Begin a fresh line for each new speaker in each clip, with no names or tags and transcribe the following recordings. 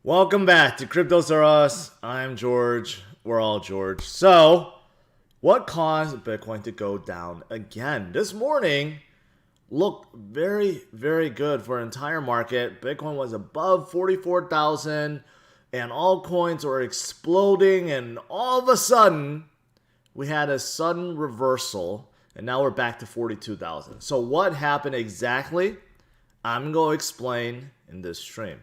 Welcome back to CryptosRUs. I'm George. We're all George. So, what caused Bitcoin to go down again? This morning looked very, very good for an entire market. Bitcoin was above 44,000 and altcoins were exploding, and all of a sudden, we had a sudden reversal, and now we're back to 42,000. So, what happened exactly? I'm going to explain in this stream.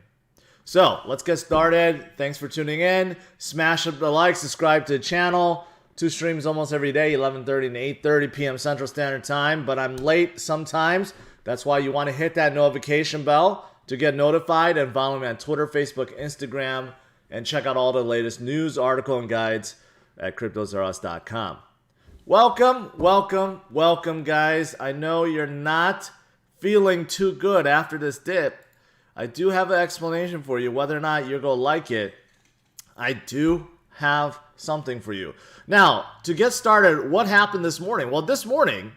So let's get started. Thanks for tuning in. Smash up the like, subscribe to the channel. 2 streams almost every day, 11:30 and 8:30 p.m. Central Standard Time, but I'm late sometimes. That's why you want to hit that notification bell to get notified, and follow me on Twitter, Facebook, Instagram, and check out all the latest news, article, and guides at CryptosRUs.com. Welcome, guys. I know you're not feeling too good after this dip. I do have an explanation for you. Whether or not you're going to like it, I do have something for you. Now, to get started, what happened this morning? Well, this morning,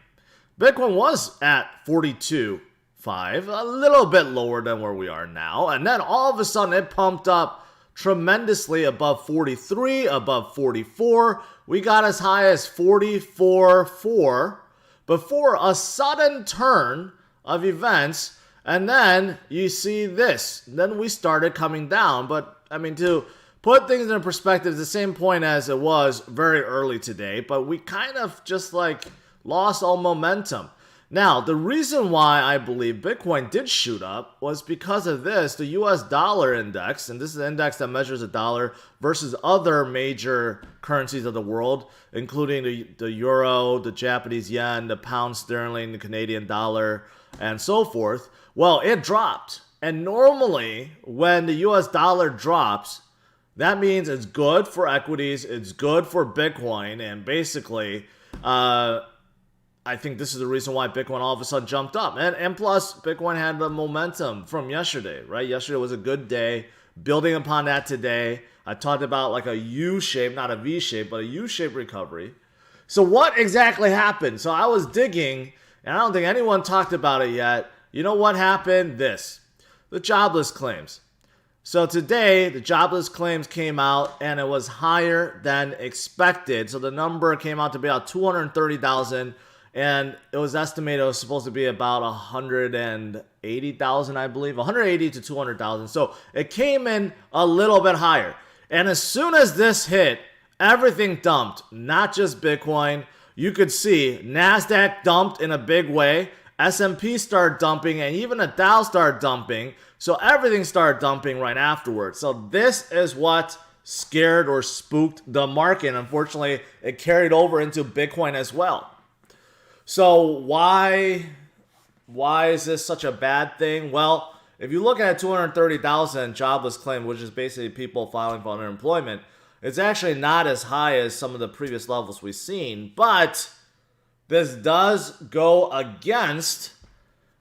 Bitcoin was at 42.5, a little bit lower than where we are now. And then all of a sudden, it pumped up tremendously above 43, above 44. We got as high as 44.4 before a sudden turn of events. And then you see this. Then we started coming down. But, I mean, to put things in perspective, it's the same point as it was very early today. But we kind of just like lost all momentum. Now, the reason why I believe Bitcoin did shoot up was because of this, the US dollar index. And this is an index that measures the dollar versus other major currencies of the world, including the euro, the Japanese yen, the pound sterling, the Canadian dollar, and so forth. Well, it dropped. And normally, when the US dollar drops, that means it's good for equities, it's good for Bitcoin, and basically, I think this is the reason why Bitcoin all of a sudden jumped up. And plus, Bitcoin had the momentum from yesterday, right? Yesterday was a good day. Building upon that today, I talked about like a U-shape, not a V-shape, but a U-shape recovery. So what exactly happened? So I was digging, and I don't think anyone talked about it yet. You know what happened? The jobless claims. So today, the jobless claims came out, and it was higher than expected. So the number came out to be about 230,000, and it was estimated it was supposed to be about 180,000, I believe, 180 to 200,000. So it came in a little bit higher. And as soon as this hit, everything dumped, not just Bitcoin. You could see NASDAQ dumped in a big way. S&P started dumping, and even the Dow started dumping. So everything started dumping right afterwards. So this is what scared or spooked the market. Unfortunately, it carried over into Bitcoin as well. So why is this such a bad thing? Well, if you look at 230,000 jobless claim, which is basically people filing for unemployment, it's actually not as high as some of the previous levels we've seen, but this does go against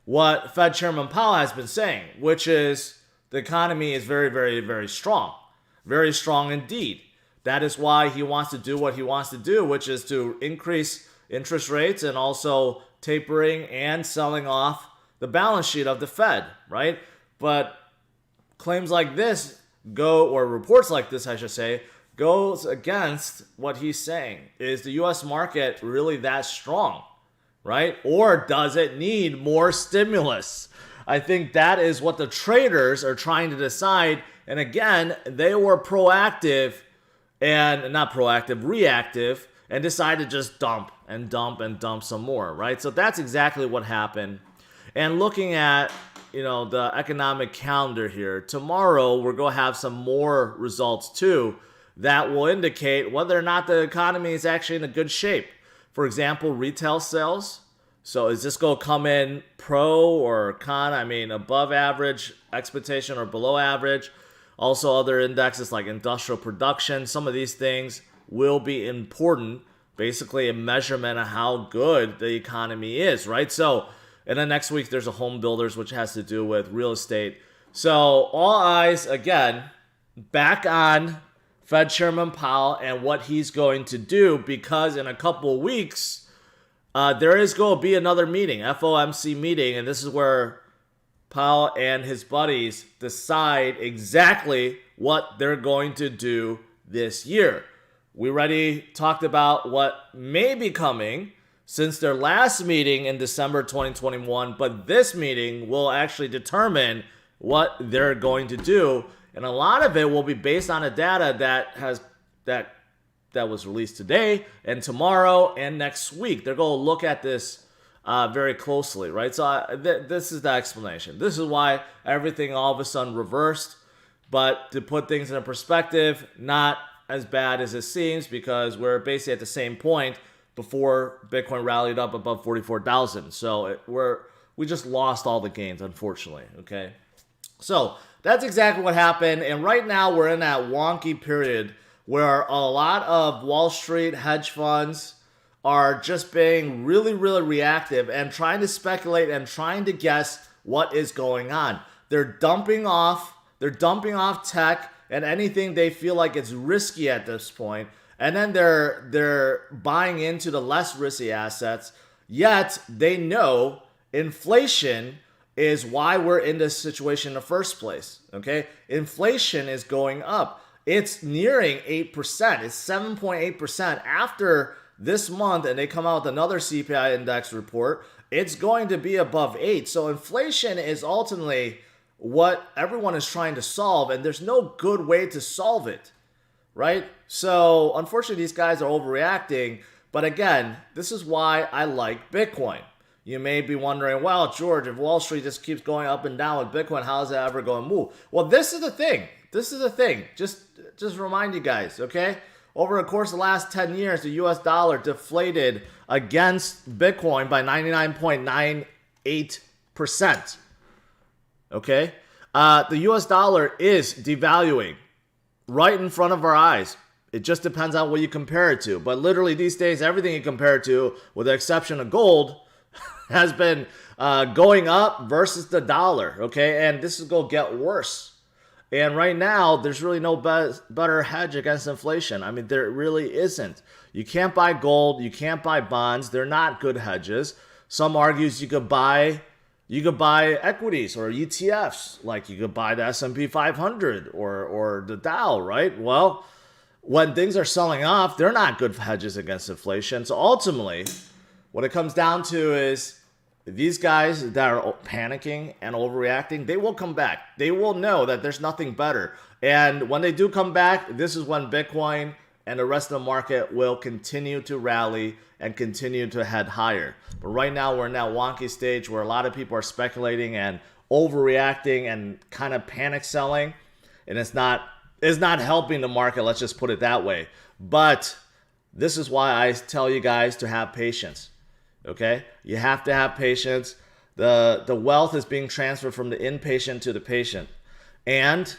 what Fed Chairman Powell has been saying, which is the economy is very, very, very strong. Very strong indeed. That is why he wants to do what he wants to do, which is to increase interest rates and also tapering and selling off the balance sheet of the Fed, right? But claims like this or reports like this, I should say, goes against what he's saying. Is the U.S. market really that strong, right? Or does it need more stimulus? I think that is what the traders are trying to decide. And again, they were reactive, and decided to just dump some more, right? So that's exactly what happened. And looking at, the economic calendar here, tomorrow we're going to have some more results too that will indicate whether or not the economy is actually in a good shape. For example, retail sales. So is this going to come in pro or con? I mean, above average expectation or below average? Also, other indexes like industrial production. Some of these things will be important. Basically, a measurement of how good the economy is, right? So, and then next week, there's a home builders, which has to do with real estate. So, all eyes, again, back on Fed Chairman Powell and what he's going to do, because in a couple of weeks, there is going to be another meeting, FOMC meeting, and this is where Powell and his buddies decide exactly what they're going to do this year. We already talked about what may be coming since their last meeting in December 2021, but this meeting will actually determine what they're going to do, and a lot of it will be based on the data that was released today and tomorrow and next week. They're going to look at this very closely, right? So this is the explanation. This is why everything all of a sudden reversed. But to put things in perspective, not as bad as it seems, because we're basically at the same point before Bitcoin rallied up above 44,000. So we just lost all the gains, unfortunately. Okay, so that's exactly what happened. And right now we're in that wonky period where a lot of Wall Street hedge funds are just being really, really reactive and trying to speculate and trying to guess what is going on. They're dumping off tech and anything they feel like it's risky at this point, and then they're buying into the less risky assets. Yet they know inflation is why we're in this situation in the first place. Okay, inflation is going up. It's nearing 8%. It's 7.8% after this month, and they come out with another CPI index report. It's going to be above 8. So inflation is ultimately what everyone is trying to solve, and there's no good way to solve it, right? So unfortunately, these guys are overreacting. But again, this is why I like Bitcoin. You may be wondering, well, George, if Wall Street just keeps going up and down with Bitcoin, how is that ever going to move? Well, this is the thing. Just remind you guys, okay? Over the course of the last 10 years, the US dollar deflated against Bitcoin by 99.98%. Okay? The US dollar is devaluing right in front of our eyes. It just depends on what you compare it to. But literally these days, everything you compare it to, with the exception of gold, has been going up versus the dollar. Okay? And this is going to get worse. And right now, there's really no better hedge against inflation. I mean, there really isn't. You can't buy gold. You can't buy bonds. They're not good hedges. Some argues you could buy equities or ETFs. Like you could buy the S&P 500 or the Dow, right? Well, when things are selling off, they're not good hedges against inflation. So ultimately, what it comes down to is these guys that are panicking and overreacting, they will come back. They will know that there's nothing better. And when they do come back, this is when Bitcoin and the rest of the market will continue to rally and continue to head higher. But right now, we're in that wonky stage where a lot of people are speculating and overreacting and kind of panic selling. And it's not helping the market, let's just put it that way. But this is why I tell you guys to have patience. Okay, you have to have patience. The wealth is being transferred from the inpatient to the patient. And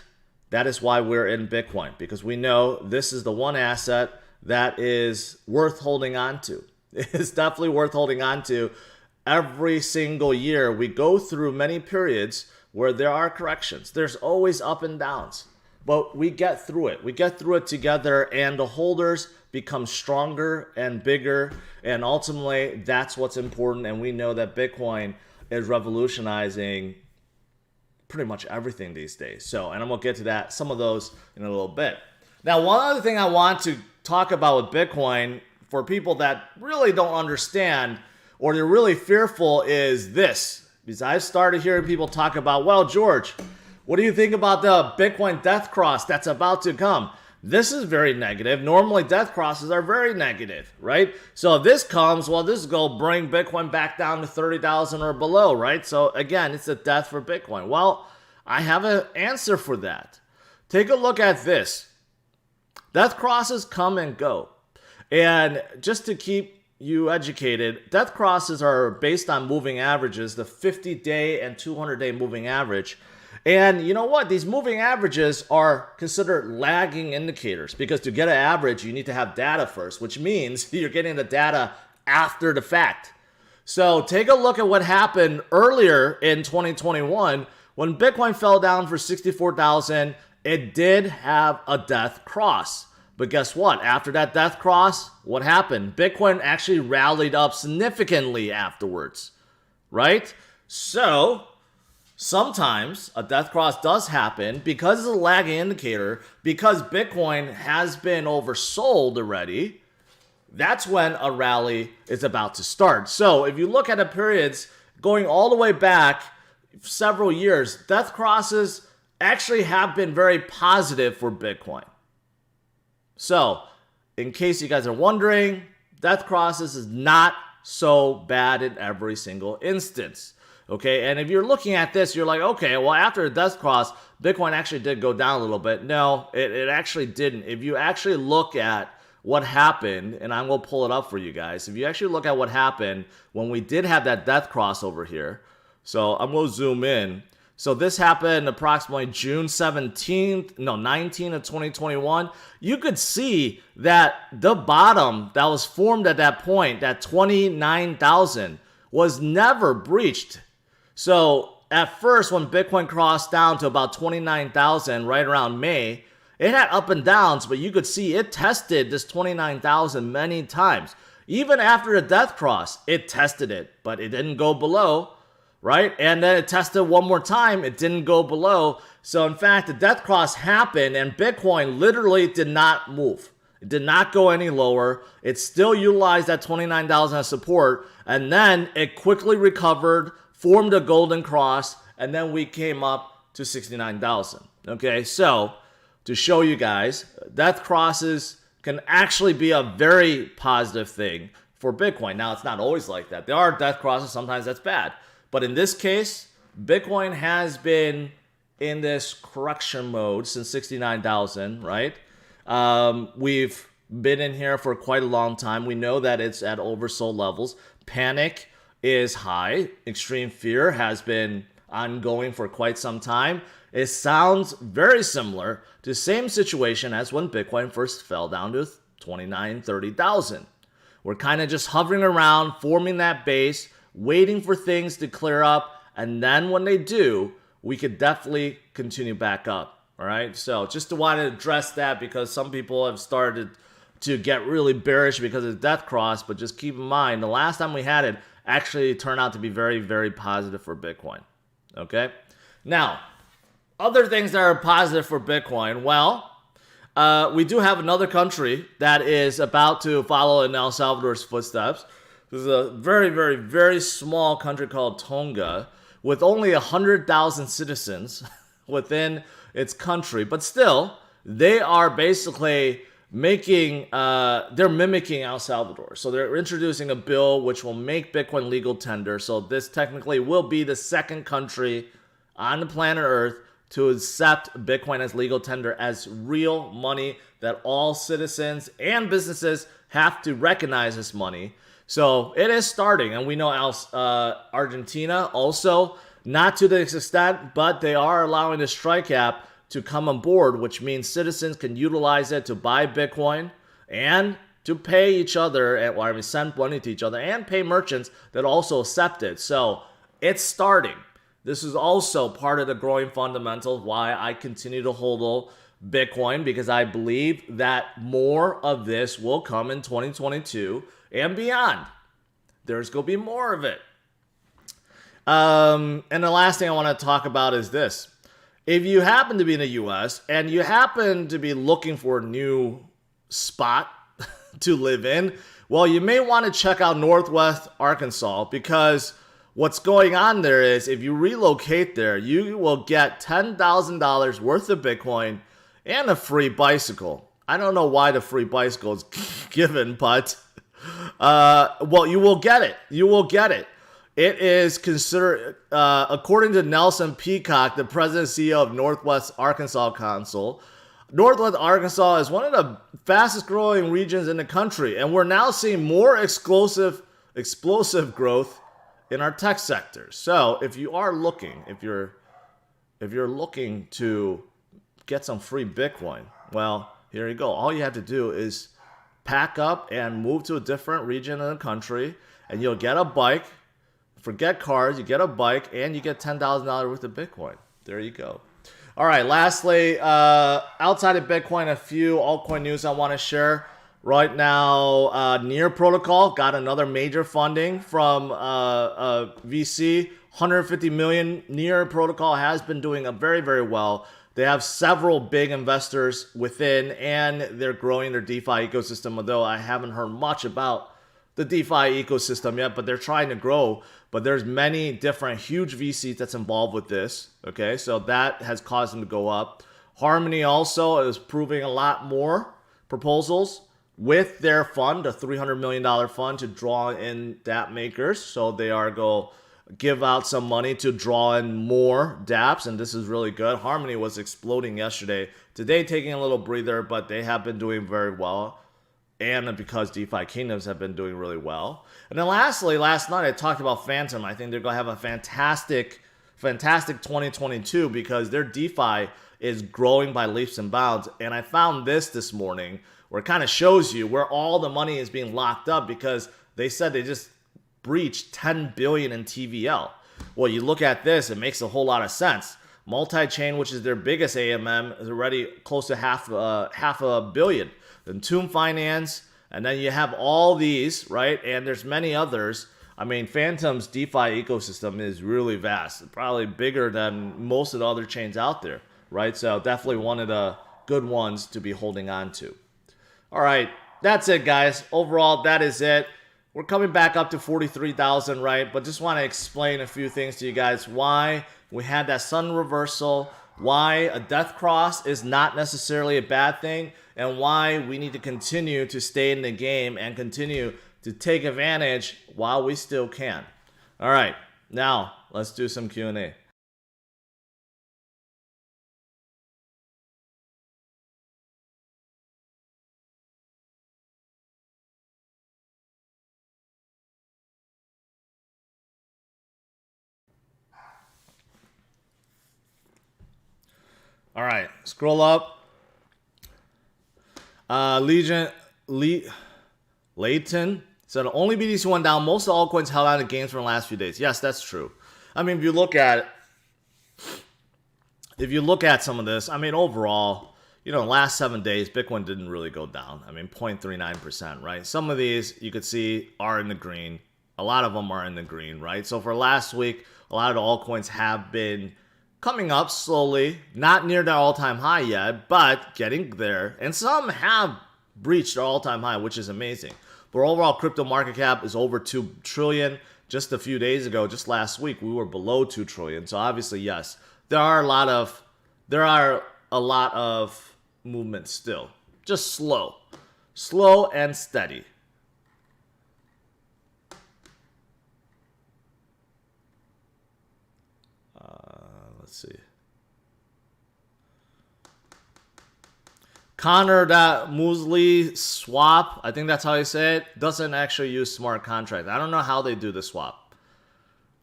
that is why we're in Bitcoin, because we know this is the one asset that is worth holding on to. It's definitely worth holding on to. Every single year, we go through many periods where there are corrections. There's always up and downs, but we get through it. We get through it together, and the holders become stronger and bigger, and ultimately that's what's important. And we know that Bitcoin is revolutionizing pretty much everything these days. So, and I'm gonna get to that, some of those in a little bit. Now, one other thing I want to talk about with Bitcoin for people that really don't understand or they're really fearful is this, because I've started hearing people talk about, well, George, what do you think about the Bitcoin death cross that's about to come? This is very negative. Normally, death crosses are very negative, right? So if this comes, well, this is going to bring Bitcoin back down to 30,000 or below, right? So again, it's a death for Bitcoin. Well, I have an answer for that. Take a look at this. Death crosses come and go. And just to keep you educated, death crosses are based on moving averages, the 50-day and 200-day moving average. And you know what? These moving averages are considered lagging indicators, because to get an average, you need to have data first, which means you're getting the data after the fact. So take a look at what happened earlier in 2021 when Bitcoin fell down for 64,000. It did have a death cross. But guess what? After that death cross, what happened? Bitcoin actually rallied up significantly afterwards, right? So Sometimes a death cross does happen because it's a lagging indicator, because Bitcoin has been oversold already. That's when a rally is about to start. So if you look at the periods going all the way back several years, death crosses actually have been very positive for Bitcoin. So in case you guys are wondering, death crosses is not so bad in every single instance. Okay, and if you're looking at this, you're like, okay, well, after a death cross, Bitcoin actually did go down a little bit. No, it actually didn't. If you actually look at what happened, and I'm going to pull it up for you guys. If you actually look at what happened when we did have that death cross over here. So I'm going to zoom in. So this happened approximately June 19th of 2021. You could see that the bottom that was formed at that point, that 29,000, was never breached. So at first, when Bitcoin crossed down to about 29,000 right around May, it had up and downs, but you could see it tested this 29,000 many times. Even after the death cross, it tested it, but it didn't go below, right? And then it tested one more time, it didn't go below. So in fact, the death cross happened and Bitcoin literally did not move. It did not go any lower. It still utilized that 29,000 as support, and then it quickly recovered, formed a golden cross, and then we came up to 69,000. Okay, so to show you guys, death crosses can actually be a very positive thing for Bitcoin. Now, it's not always like that. There are death crosses, sometimes that's bad. But in this case, Bitcoin has been in this correction mode since 69,000, right? We've been in here for quite a long time. We know that it's at oversold levels. Panic is high. Extreme fear has been ongoing for quite some time. It sounds very similar to the same situation as when Bitcoin first fell down to 29,000, 30,000. We're kind of just hovering around, forming that base, waiting for things to clear up, and then when they do, we could definitely continue back up. All right, so just to want to address that, because some people have started to get really bearish because of death cross, but just keep in mind, the last time we had it actually turned out to be very, very positive for Bitcoin. Okay, now, other things that are positive for Bitcoin, well, we do have another country that is about to follow in El Salvador's footsteps. This is a very, very, very small country called Tonga with only 100,000 citizens within its country. But still, they are basically they're mimicking El Salvador. So they're introducing a bill which will make Bitcoin legal tender. So this technically will be the second country on the planet Earth to accept Bitcoin as legal tender, as real money that all citizens and businesses have to recognize as money. So it is starting, and we know Argentina also, not to this extent, but they are allowing the strike app to come on board, which means citizens can utilize it to buy Bitcoin and to pay each other, and send money to each other, and pay merchants that also accept it. So it's starting. This is also part of the growing fundamentals why I continue to hold Bitcoin, because I believe that more of this will come in 2022 and beyond. There's going to be more of it. And the last thing I want to talk about is this. If you happen to be in the US and you happen to be looking for a new spot to live in, well, you may want to check out Northwest Arkansas, because what's going on there is if you relocate there, you will get $10,000 worth of Bitcoin and a free bicycle. I don't know why the free bicycle is given, but well, you will get it. You will get it. It is considered, according to Nelson Peacock, the president and CEO of Northwest Arkansas Council, Northwest Arkansas is one of the fastest growing regions in the country, and we're now seeing more explosive growth in our tech sector. So if you are looking, if you're looking to get some free Bitcoin, well, here you go. All you have to do is pack up and move to a different region in the country, and you'll get a bike. Forget cars, you get a bike, and you get $10,000 worth of Bitcoin. There you go. All right, lastly, outside of Bitcoin, a few altcoin news I want to share. Right now, Near Protocol got another major funding from VC, 150 million. Near protocol has been doing a very, very well. They have several big investors within, and they're growing their DeFi ecosystem, although I haven't heard much about the DeFi ecosystem yet, but they're trying to grow. But there's many different huge VCs that's involved with this. Okay, so that has caused them to go up. Harmony also is proving a lot more proposals with their fund, a $300 million fund to draw in dApp makers. So they are going to give out some money to draw in more dApps, and this is really good. Harmony was exploding yesterday. Today taking a little breather, but they have been doing very well. And because DeFi Kingdoms have been doing really well. And then lastly, last night I talked about Phantom. I think they're going to have a fantastic 2022 because their DeFi is growing by leaps and bounds. And I found this morning where it kind of shows you where all the money is being locked up because they said they just breached 10 billion in TVL. Well, you look at this, it makes a whole lot of sense. Multi-chain, which is their biggest AMM, is already close to half a billion. Then Tomb Finance, and then you have all these, right? And there's many others. I mean, Phantom's DeFi ecosystem is really vast, probably bigger than most of the other chains out there, right? So definitely one of the good ones to be holding on to. All right, that's it, guys. Overall, that is it. We're coming back up to 43,000, right? But just want to explain a few things to you guys. Why we had that sun reversal, why a death cross is not necessarily a bad thing, and why we need to continue to stay in the game and continue to take advantage while we still can. All right, now let's do some Q&A. All right, scroll up. Leighton said only BTC went down. Most of the altcoins held out in gains from the last few days. Yes, that's true. I mean, if you look at some of this, I mean, overall, last 7 days, Bitcoin didn't really go down. I mean, 0.39%, right? Some of these you could see are in the green. A lot of them are in the green, right? So for last week, a lot of the altcoins have been coming up slowly, not near their all-time high yet, but getting there. And some have breached their all-time high, which is amazing. But overall, crypto market cap is over 2 trillion. Just a few days ago, just last week, we were below 2 trillion. So obviously, yes, there are a lot of movement still. Just slow and steady. Let's see. Connor, that Muesli swap, I think that's how you say it, doesn't actually use smart contracts. I don't know how they do the swap.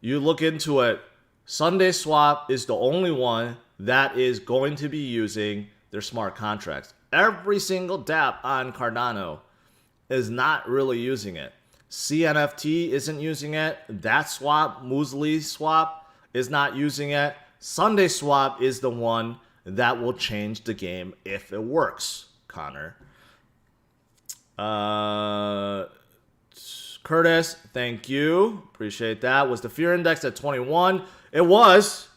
You look into it. Sunday Swap is the only one that is going to be using their smart contracts. Every single dApp on Cardano is not really using it. CNFT isn't using it. That swap, Muesli swap, is not using it. Sunday Swap is the one that will change the game if it works, Connor. Curtis, thank you. Appreciate that. Was the fear index at 21? It was.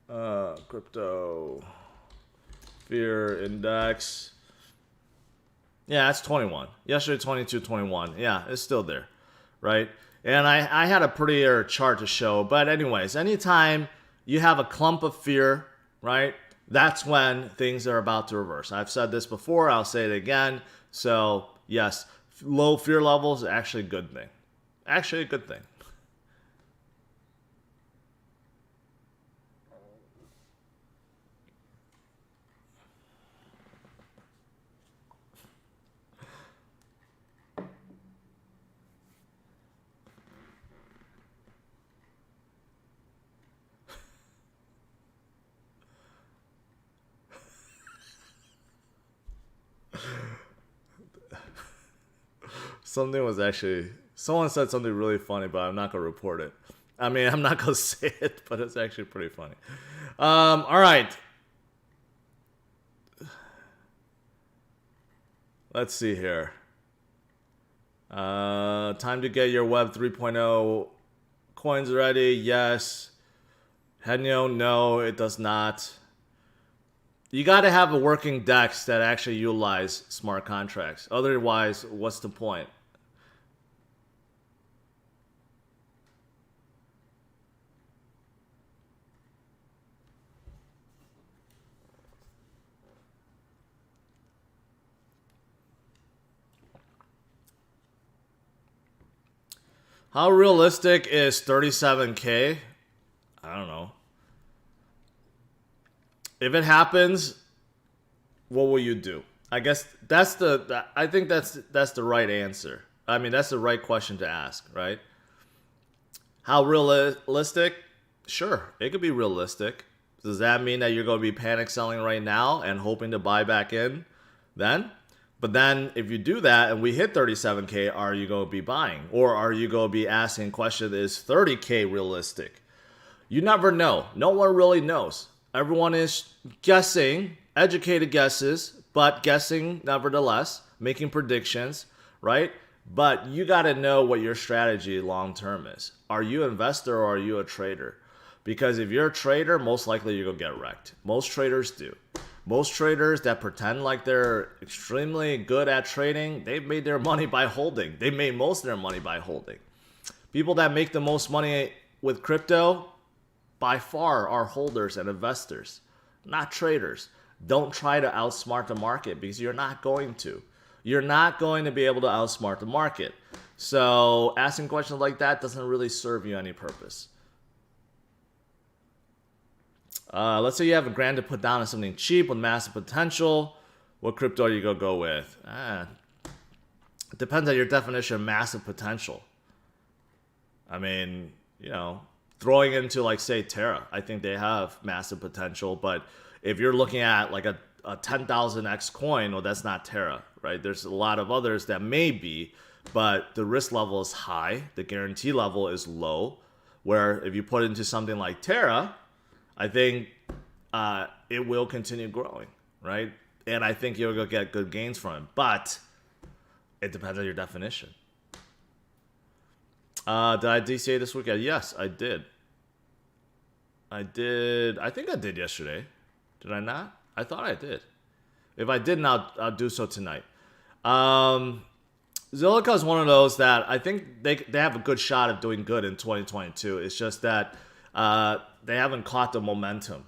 Crypto fear index. Yeah, it's 21. Yesterday, 22, 21. Yeah, it's still there, right? And I had a prettier chart to show. But anyways, anytime you have a clump of fear, right, that's when things are about to reverse. I've said this before. I'll say it again. So, yes, low fear levels are actually a good thing. Actually a good thing. Someone said something really funny, but I'm not going to report it. I mean, I'm not going to say it, but it's actually pretty funny. All right. Let's see here. Time to get your Web 3.0 coins ready? Yes. Henyo, no, it does not. You got to have a working DEX that actually utilize smart contracts. Otherwise, what's the point? How realistic is 37K? I don't know. If it happens, what will you do? I guess I think that's the right answer. I mean, that's the right question to ask, right? How realistic? Sure, it could be realistic. Does that mean that you're going to be panic selling right now and hoping to buy back in then? But then if you do that and we hit 37K, are you going to be buying? Or are you going to be asking question, is 30K realistic? You never know. No one really knows. Everyone is guessing, educated guesses, but guessing nevertheless, making predictions, right? But you got to know what your strategy long term is. Are you an investor or are you a trader? Because if you're a trader, most likely you're going to get wrecked. Most traders do. Most traders that pretend like they're extremely good at trading, they've made their money by holding. They made most of their money by holding. People that make the most money with crypto, by far, are holders and investors, not traders. Don't try to outsmart the market because you're not going to. You're not going to be able to outsmart the market. So asking questions like that doesn't really serve you any purpose. Let's say you have $1,000 to put down on something cheap with massive potential. What crypto are you going to go with? It depends on your definition of massive potential. I mean, throwing into like, say, Terra, I think they have massive potential. But if you're looking at like a 10,000x coin, well, that's not Terra, right? There's a lot of others that may be, but the risk level is high. The guarantee level is low. Where if you put into something like Terra, I think it will continue growing, right? And I think you'll get good gains from it. But it depends on your definition. Did I DCA this weekend? Yes, I did. I think I did yesterday. Did I not? I thought I did. If I didn't, I'll do so tonight. Zilliqa is one of those that I think they have a good shot of doing good in 2022. It's just that they haven't caught the momentum.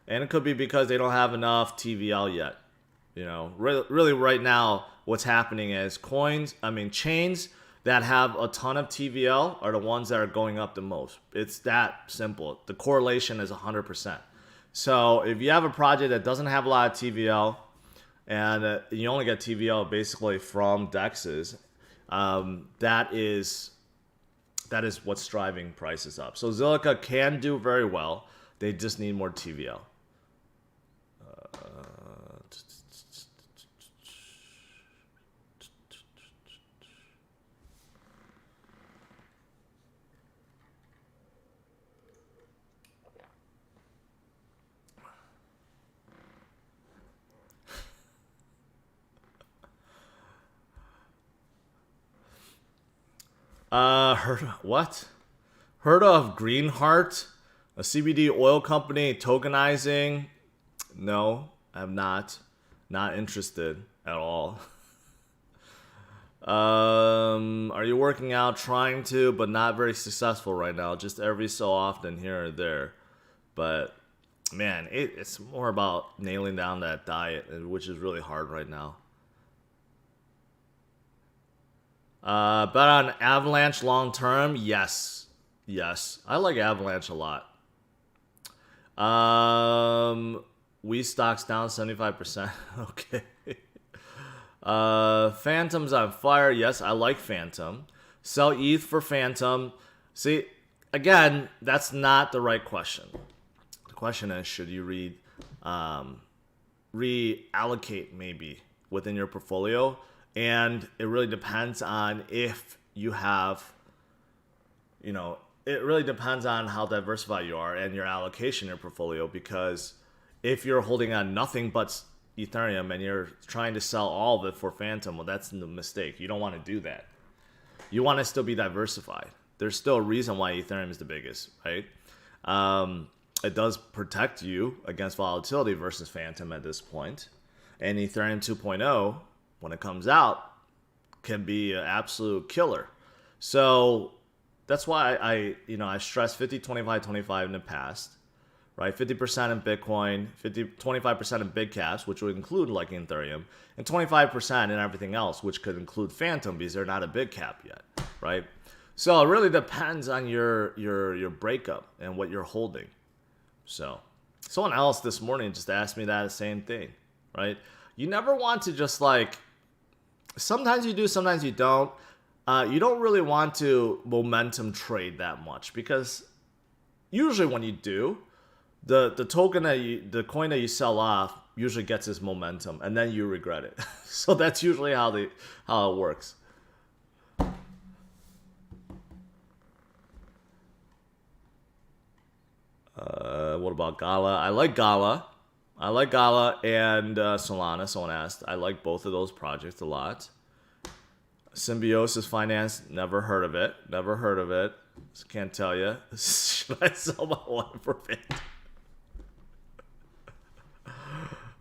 And it could be because they don't have enough TVL yet. Really right now, what's happening is chains that have a ton of TVL are the ones that are going up the most. It's that simple. The correlation is 100%. So if you have a project that doesn't have a lot of TVL, and you only get TVL basically from DEXs, that is what's driving prices up. So Zilliqa can do very well. They just need more TVL. Heard of Greenheart, a CBD oil company tokenizing? No, I have not. Not interested at all. Are you working out? Trying to, but not very successful right now. Just every so often here or there. But man, it's more about nailing down that diet, which is really hard right now. Bet on Avalanche long term? Yes. I like Avalanche a lot. We stocks down 75%. Okay. Phantom's on fire. Yes, I like Phantom. Sell ETH for Phantom. See, again, that's not the right question. The question is, should you reallocate maybe within your portfolio? And it really depends on if you have, it really depends on how diversified you are and your allocation in your portfolio. Because if you're holding on nothing but Ethereum and you're trying to sell all of it for Phantom, well, that's the mistake. You don't want to do that. You want to still be diversified. there's still a reason why Ethereum is the biggest, right? It does protect you against volatility versus Phantom at this point. And Ethereum 2.0, when it comes out, can be an absolute killer. So that's why I stress 50, 25, 25 in the past, right? 50% in Bitcoin, 25% in big caps, which would include like Ethereum, and 25% in everything else, which could include Phantom because they're not a big cap yet, right? So it really depends on your breakup and what you're holding. So someone else this morning just asked me that same thing, right? You never want to just like, sometimes you do, sometimes you don't. You don't really want to momentum trade that much because usually when you do, the token the coin that you sell off usually gets its momentum and then you regret it. So that's usually how it works. What about Gala? I like Gala and Solana. Someone asked. I like both of those projects a lot. Symbiosis Finance, never heard of it. Just can't tell you. Should I sell my one for Phantom?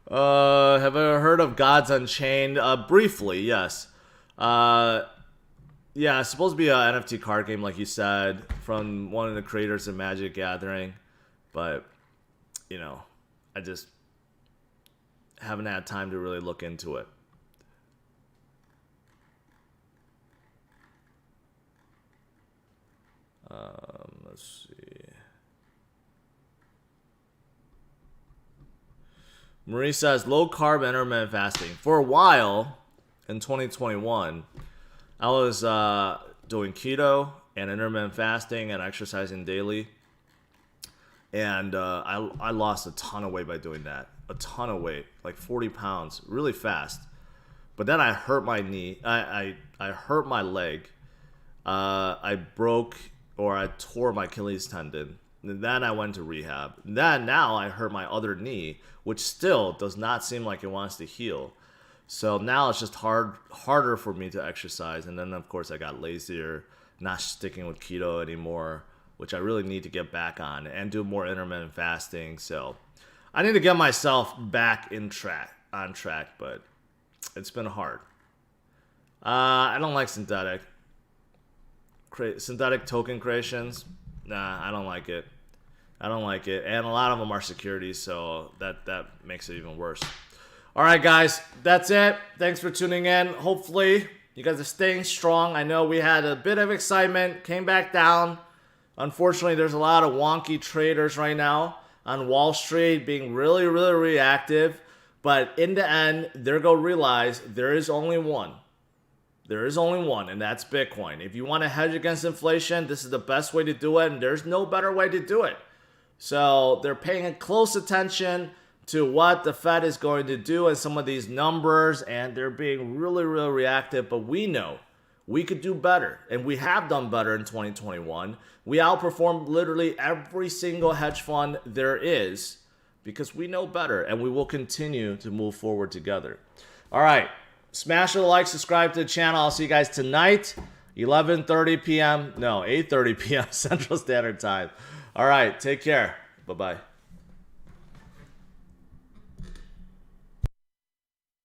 Have I ever heard of Gods Unchained? Briefly, yes. Yeah, it's supposed to be an NFT card game, like you said, from one of the creators of Magic Gathering. But, I just haven't had time to really look into it. Let's see. Marie says, low carb intermittent fasting. For a while, in 2021, I was doing keto and intermittent fasting and exercising daily. And I lost a ton of weight by doing that. A ton of weight, like 40 pounds, really fast. But then I hurt my knee. I hurt my leg. I tore my Achilles tendon. And then I went to rehab. Now I hurt my other knee, which still does not seem like it wants to heal. So now it's just harder for me to exercise. And then, of course, I got lazier, not sticking with keto anymore, which I really need to get back on and do more intermittent fasting. So I need to get myself back on track, but it's been hard. I don't like synthetic token creations. Nah, I don't like it. And a lot of them are securities, so that makes it even worse. All right, guys, that's it. Thanks for tuning in. Hopefully, you guys are staying strong. I know we had a bit of excitement, came back down. Unfortunately, there's a lot of wonky traders right now on Wall Street being really, really reactive. But in the end, they're going to realize there is only one. There is only one, and that's Bitcoin. If you want to hedge against inflation, this is the best way to do it, and there's no better way to do it. So they're paying close attention to what the Fed is going to do and some of these numbers, and they're being really, really reactive. But we know we could do better, and we have done better in 2021. We outperformed literally every single hedge fund there is because we know better, and we will continue to move forward together. All right. Smash the like, subscribe to the channel. I'll see you guys tonight, 8:30 p.m. Central Standard Time. All right, take care. Bye-bye.